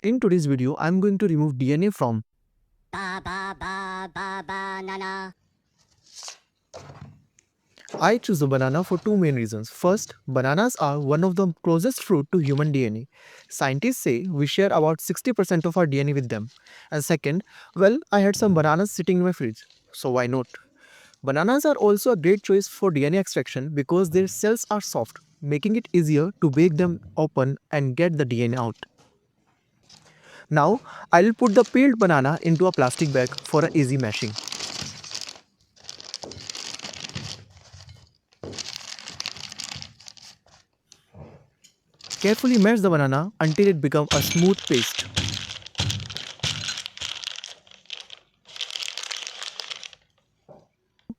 In today's video, I'm going to remove DNA from banana. I choose a banana for two main reasons. First, bananas are one of the closest fruit to human DNA. Scientists say we share about 60% of our DNA with them. And second, well, I had some bananas sitting in my fridge, so why not? Bananas are also a great choice for DNA extraction because their cells are soft, making it easier to break them open and get the DNA out. Now, I'll put the peeled banana into a plastic bag for a easy mashing. Carefully mash the banana until it becomes a smooth paste.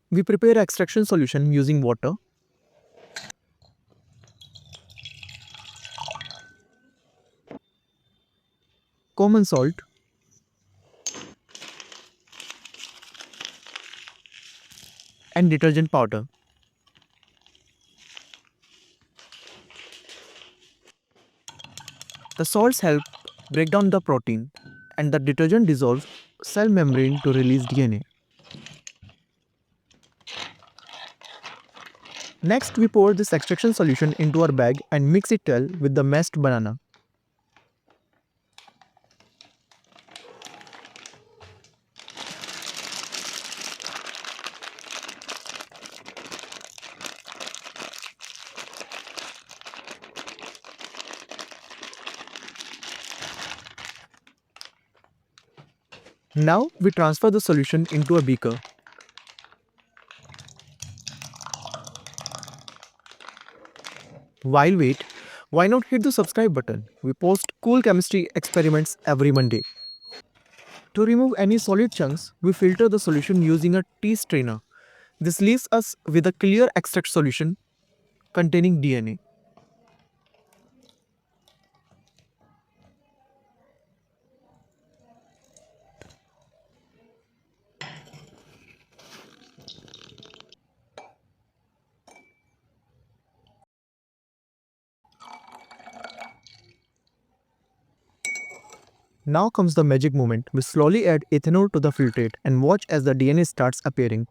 We prepare extraction solution using water, common salt, and detergent powder. The salts help break down the protein, and the detergent dissolves cell membrane to release DNA. Next, we pour this extraction solution into our bag and mix it well with the mashed banana. Now, we transfer the solution into a beaker. While wait, why not hit the subscribe button? We post cool chemistry experiments every Monday. To remove any solid chunks, we filter the solution using a tea strainer. This leaves us with a clear extract solution containing DNA. Now comes the magic moment. We slowly add ethanol to the filtrate and watch as the DNA starts appearing.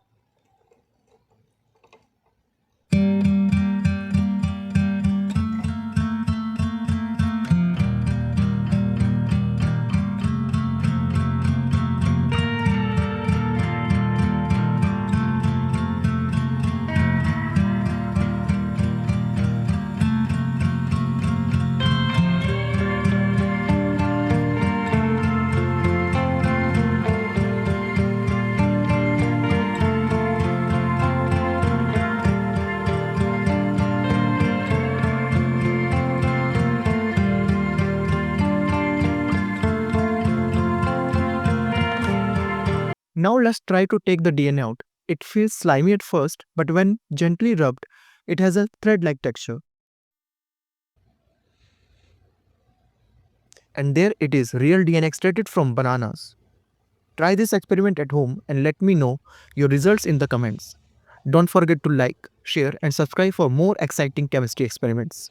Now let's try to take the DNA out. It feels slimy at first, but when gently rubbed, it has a thread-like texture. And there it is, real DNA extracted from bananas. Try this experiment at home and let me know your results in the comments. Don't forget to like, share and subscribe for more exciting chemistry experiments.